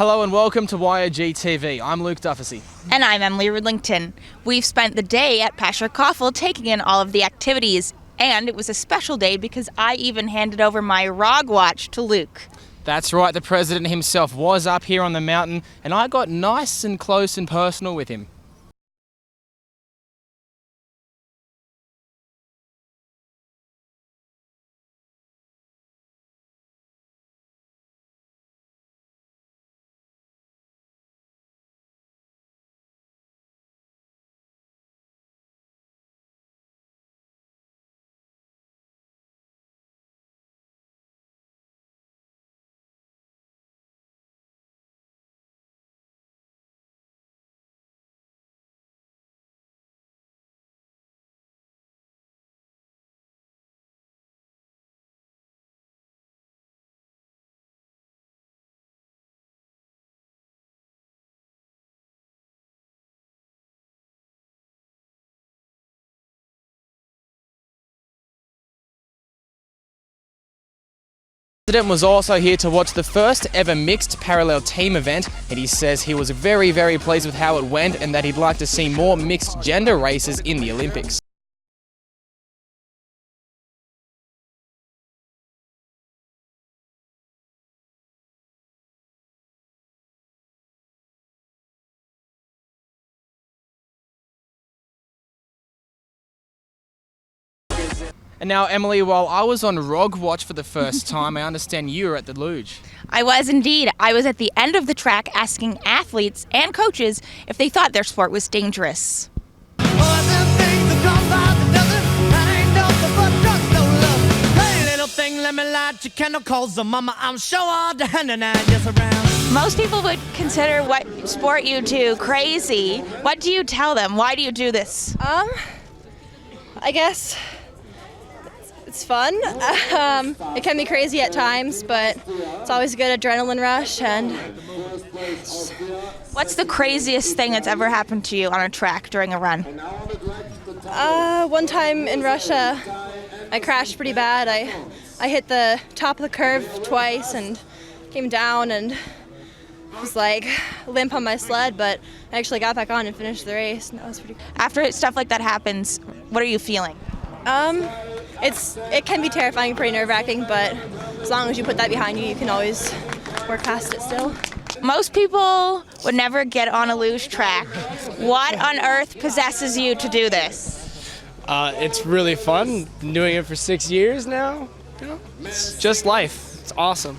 Hello and welcome to YOG TV. I'm Luke Dufficy. And I'm Emily Ridlington. We've spent the day at Pasher Koffel taking in all of the activities, and it was a special day because I even handed over my ROG watch to Luke. That's right, the president himself was up here on the mountain, and I got nice and close and personal with him. The president was also here to watch the first ever mixed parallel team event, and he says he was very, very pleased with how it went and that he'd like to see more mixed gender races in the Olympics. And now, Emily, while I was on ROG watch for the first time, I understand you were at the luge. I was indeed. I was at the end of the track asking athletes and coaches if they thought their sport was dangerous. Most people would consider what sport you do crazy. What do you tell them? Why do you do this? I guess it's fun. It can be crazy at times, but it's always a good adrenaline rush. And what's the craziest thing that's ever happened to you on a track during a run? One time in Russia, I crashed pretty bad. I hit the top of the curve twice and came down and was like limp on my sled, but I actually got back on and finished the race, and that was pretty cool. After stuff like that happens, what are you feeling? It can be terrifying, pretty nerve-wracking, but as long as you put that behind you, you can always work past it still. Most people would never get on a luge track. What on earth possesses you to do this? It's really fun. Been doing it for 6 years now. You know, it's just life. It's awesome.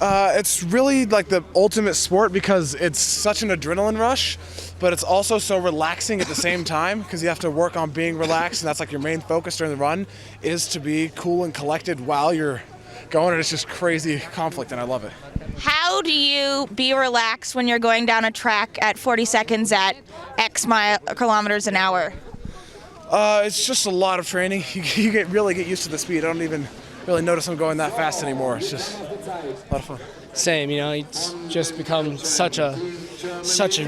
It's really like the ultimate sport because it's such an adrenaline rush, but it's also so relaxing at the same time because you have to work on being relaxed, and that's like your main focus during the run is to be cool and collected while you're going, and it's just crazy conflict, and I love it. How do you be relaxed when you're going down a track at 40 seconds at X kilometers an hour? It's just a lot of training. You really get used to the speed. I don't even really notice I'm going that fast anymore. It's just a lot of fun. Same, you know, it's just become such a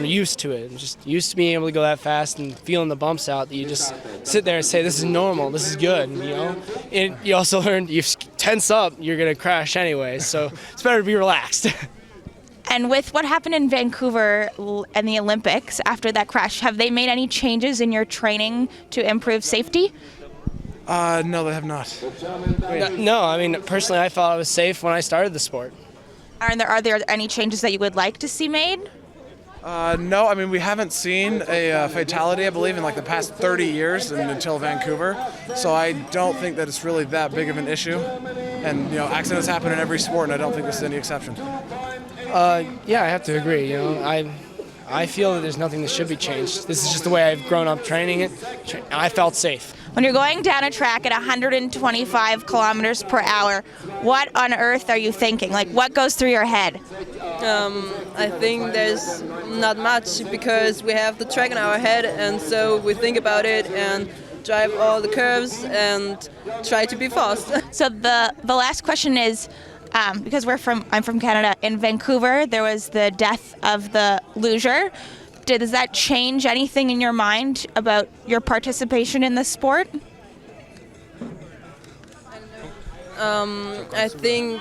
used to it. I'm just used to being able to go that fast and feeling the bumps out that you just sit there and say, this is normal, this is good, you know? And you also learn, you tense up, you're gonna crash anyway, so it's better to be relaxed. And with what happened in Vancouver and the Olympics after that crash, have they made any changes in your training to improve safety? No, they have not. No, I mean, personally, I thought I was safe when I started the sport. Are there any changes that you would like to see made? No, I mean, we haven't seen a fatality, I believe, in like the past 30 years until Vancouver. So I don't think that it's really that big of an issue. And, you know, accidents happen in every sport, and I don't think this is any exception. Yeah, I have to agree. You know, I feel that there's nothing that should be changed. This is just the way I've grown up training it. I felt safe. When you're going down a track at 125 kilometers per hour, what on earth are you thinking? Like, what goes through your head? I think there's not much because we have the track in our head, and so we think about it and drive all the curves and try to be fast. So the last question is, because I'm from Canada, in Vancouver there was the death of the luger. Does that change anything in your mind about your participation in the sport? I think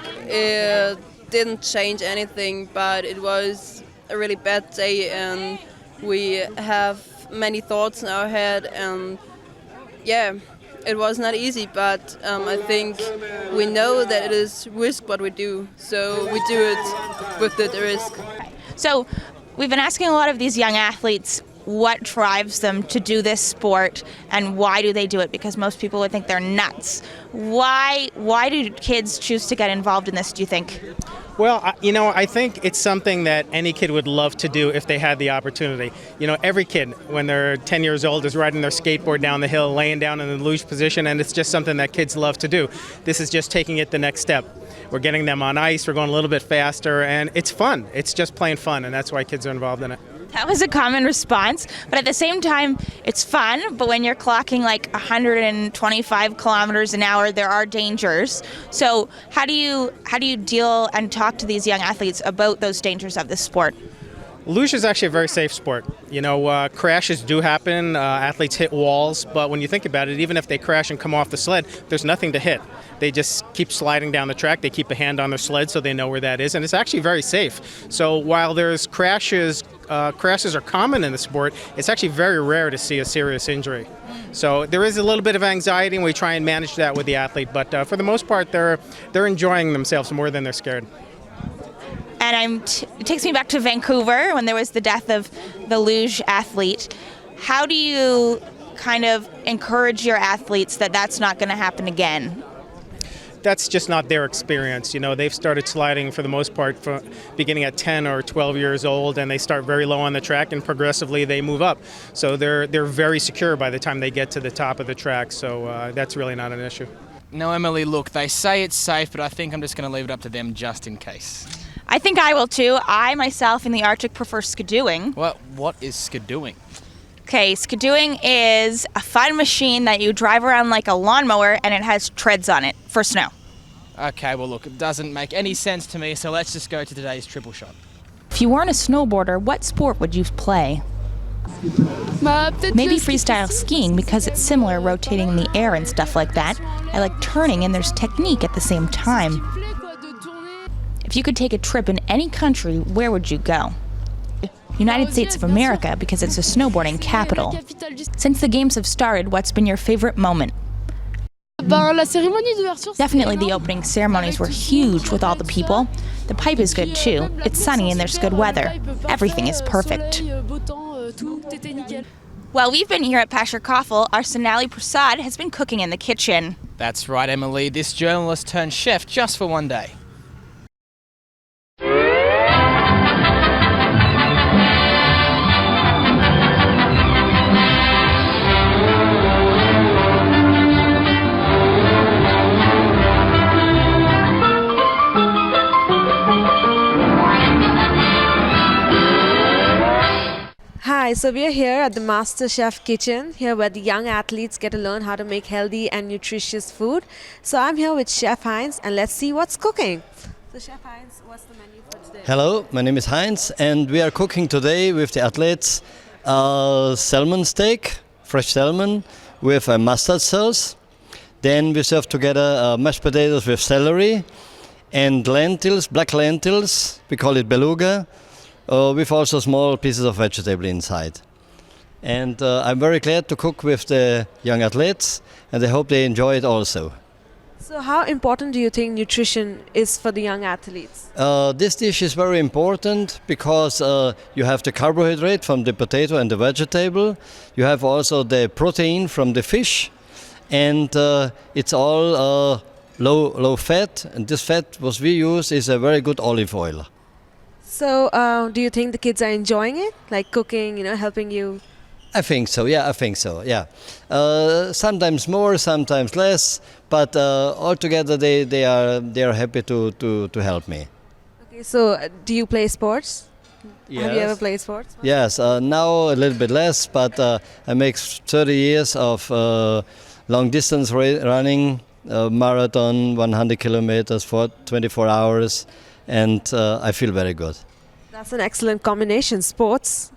didn't change anything, but it was a really bad day, and we have many thoughts in our head, and yeah, it was not easy, but I think we know that it is risk what we do, so we do it with the risk. So we've been asking a lot of these young athletes what drives them to do this sport and why do they do it, because most people would think they're nuts. Why do kids choose to get involved in this, do you think? Well, I think it's something that any kid would love to do if they had the opportunity. Every kid, when they're 10 years old, is riding their skateboard down the hill, laying down in the luge position, and it's just something that kids love to do. This is just taking it the next step. We're getting them on ice, we're going a little bit faster, and it's fun. It's just plain fun, and that's why kids are involved in it. That was a common response, but at the same time, it's fun, but when you're clocking like 125 kilometers an hour, there are dangers. So how do you deal and talk to these young athletes about those dangers of this sport? Luge is actually a very safe sport. Crashes do happen, athletes hit walls, but when you think about it, even if they crash and come off the sled, there's nothing to hit. They just keep sliding down the track, they keep a hand on their sled so they know where that is, and it's actually very safe. So while there's crashes are common in the sport, it's actually very rare to see a serious injury. So there is a little bit of anxiety, and we try and manage that with the athlete, but for the most part, they're enjoying themselves more than they're scared. And it takes me back to Vancouver when there was the death of the luge athlete. How do you kind of encourage your athletes that that's not going to happen again? That's just not their experience. They've started sliding for the most part beginning at 10 or 12 years old, and they start very low on the track, and progressively they move up. So they're very secure by the time they get to the top of the track, so that's really not an issue. Now, Emily, look, they say it's safe, but I think I'm just going to leave it up to them just in case. I think I will too. I myself in the Arctic prefer skidooing. Well, what is skidooing? Okay, skidooing is a fun machine that you drive around like a lawnmower, and it has treads on it for snow. Okay, well look, it doesn't make any sense to me, so let's just go to today's triple shot. If you weren't a snowboarder, what sport would you play? Maybe freestyle skiing, because it's similar, rotating in the air and stuff like that. I like turning, and there's technique at the same time. If you could take a trip in any country, where would you go? United States of America, because it's a snowboarding capital. Since the games have started, what's been your favorite moment? Definitely the opening ceremonies were huge with all the people. The pipe is good too. It's sunny and there's good weather. Everything is perfect. While we've been here at Pasher Koffel, our Sonali Prasad has been cooking in the kitchen. That's right, Emily. This journalist turned chef just for one day. Hi, so we are here at the Master Chef kitchen, here where the young athletes get to learn how to make healthy and nutritious food. So I'm here with Chef Heinz, and let's see what's cooking. So Chef Heinz, what's the menu for today? Hello, my name is Heinz, and we are cooking today with the athletes salmon steak, fresh salmon with a mustard sauce. Then we serve together mashed potatoes with celery and lentils, black lentils, we call it beluga. With also small pieces of vegetable inside. And I'm very glad to cook with the young athletes, and I hope they enjoy it also. So how important do you think nutrition is for the young athletes? This dish is very important because you have the carbohydrate from the potato and the vegetable. You have also the protein from the fish, and it's all low fat. And this fat what we use is a very good olive oil. So do you think the kids are enjoying it, like cooking, helping you? I think so, yeah. Sometimes more, sometimes less, but altogether they are happy to help me. Okay, so do you play sports? Yes. Have you ever played sports? Yes, now a little bit less, but I make 30 years of long distance running, marathon, 100 kilometers for 24 hours. And I feel very good. That's an excellent combination, sports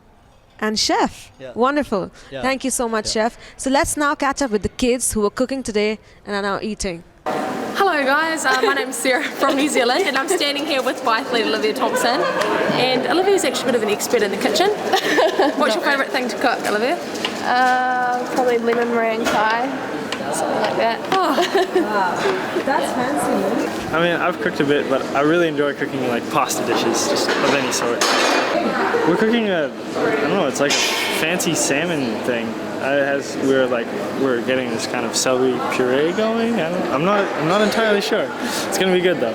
and chef. Yeah. Wonderful. Yeah. Thank you so much, Chef. So let's now catch up with the kids who are cooking today and are now eating. Hello Hello guys, my name's Sarah from New Zealand and I'm standing here with biathlete Olivia Thompson, and Olivia's actually a bit of an expert in the kitchen. What's your favourite thing to cook, Olivia? Probably lemon meringue pie, something like that. Oh. Wow, that's fancy. I mean, I've cooked a bit, but I really enjoy cooking like pasta dishes, just of any sort. We're cooking I don't know, it's like a fancy salmon thing. We're getting this kind of celery puree going. I'm not entirely sure. It's gonna be good though.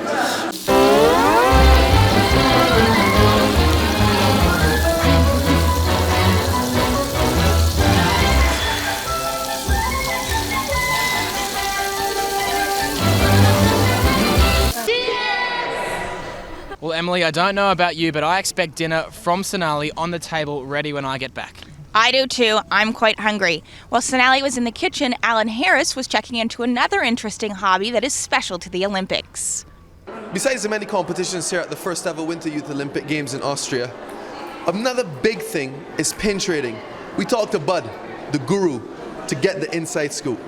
Well, Emily, I don't know about you, but I expect dinner from Sonali on the table ready when I get back. I do too. I'm quite hungry. While Sonali was in the kitchen, Alan Harris was checking into another interesting hobby that is special to the Olympics. Besides the many competitions here at the first ever Winter Youth Olympic Games in Austria, another big thing is pin trading. We talked to Bud, the guru, to get the inside scoop.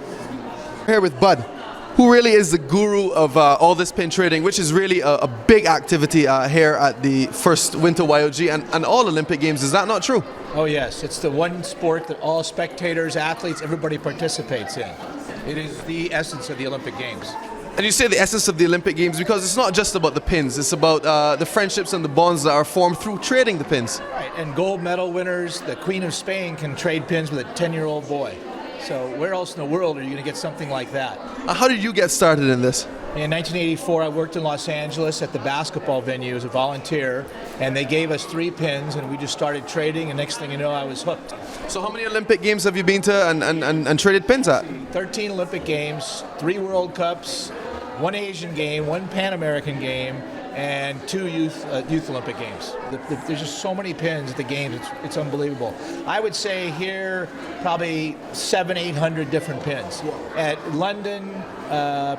Here with Bud, who really is the guru of all this pin trading, which is really a big activity here at the first Winter YOG and all Olympic Games. Is that not true? Oh yes, it's the one sport that all spectators, athletes, everybody participates in. It is the essence of the Olympic Games. And you say the essence of the Olympic Games because it's not just about the pins, it's about the friendships and the bonds that are formed through trading the pins. Right, and gold medal winners, the Queen of Spain can trade pins with a 10-year-old boy. So where else in the world are you going to get something like that? How did you get started in this? In 1984, I worked in Los Angeles at the basketball venue as a volunteer, and they gave us 3 pins, and we just started trading, and next thing you know, I was hooked. So how many Olympic Games have you been to and traded pins at? 13 Olympic Games, 3 World Cups, 1 Asian game, 1 Pan American game, and 2 youth Olympic Games. There's just so many pins at the games, it's unbelievable. I would say here probably 700-800 different pins. At London,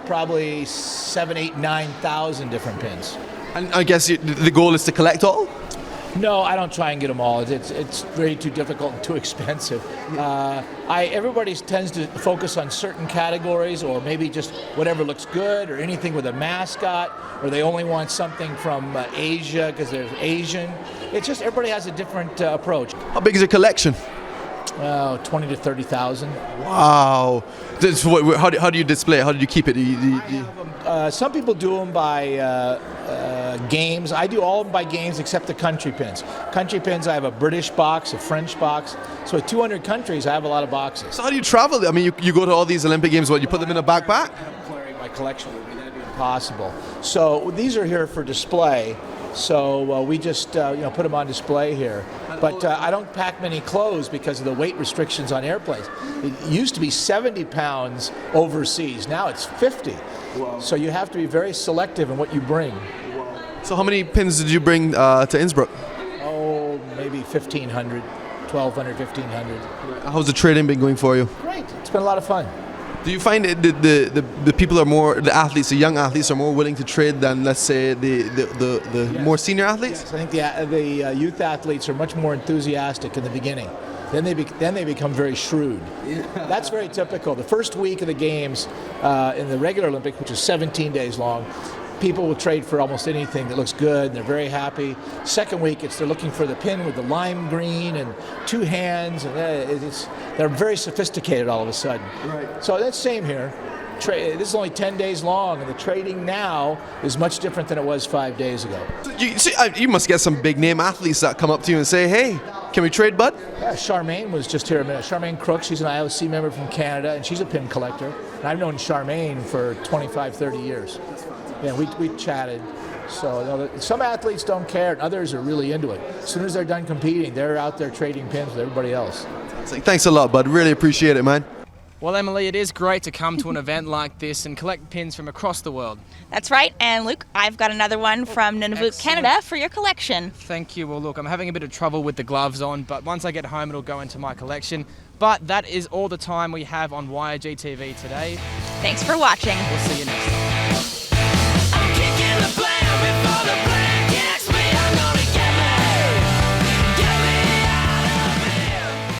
probably 7,000, 8,000, 9,000 different pins. And I guess the goal is to collect all? No, I don't try and get them all. It's very too difficult and too expensive. Everybody tends to focus on certain categories, or maybe just whatever looks good, or anything with a mascot, or they only want something from Asia because they're Asian. It's just everybody has a different approach. How big is your collection? 20 to 30,000. Wow. How do you display it? How do you keep it? Some people do them by games. I do all of them by games except the country pins. Country pins, I have a British box, a French box. So with 200 countries, I have a lot of boxes. So how do you travel? I mean, you go to all these Olympic Games, you put them in a backpack? Clearing my collection would be impossible. So these are here for display. So we just put them on display here. But I don't pack many clothes because of the weight restrictions on airplanes. It used to be 70 pounds overseas. Now it's 50. Wow. So you have to be very selective in what you bring. Wow. So how many pins did you bring to Innsbruck? Oh, maybe 1,500, 1,200, 1,500. How's the trading been going for you? Great. It's been a lot of fun. Do you find that the people are more, the athletes, the young athletes are more willing to trade than, let's say, the yes. more senior athletes? Yes, I think the youth athletes are much more enthusiastic in the beginning. Then they become very shrewd. Yeah. That's very typical. The first week of the games in the regular Olympics, which is 17 days long, people will trade for almost anything that looks good, and they're very happy. Second week, they're looking for the pin with the lime green and 2 hands, and they're very sophisticated all of a sudden. Right. So that's the same here. This is only 10 days long, and the trading now is much different than it was 5 days ago. You must get some big name athletes that come up to you and say, hey, can we trade, Bud? Yeah, Charmaine was just here a minute. Charmaine Crook, she's an IOC member from Canada, and she's a pin collector. And I've known Charmaine for 25, 30 years. Yeah, we chatted. So some athletes don't care, and others are really into it. As soon as they're done competing, they're out there trading pins with everybody else. Thanks a lot, Bud. Really appreciate it, man. Well, Emily, it is great to come to an event like this and collect pins from across the world. That's right. And Luke, I've got another one from Nunavut, Canada for your collection. Thank you. Well, look, I'm having a bit of trouble with the gloves on, but once I get home, it'll go into my collection. But that is all the time we have on YOG TV today. Thanks for watching. We'll see you next time. I'm kicking the plan before the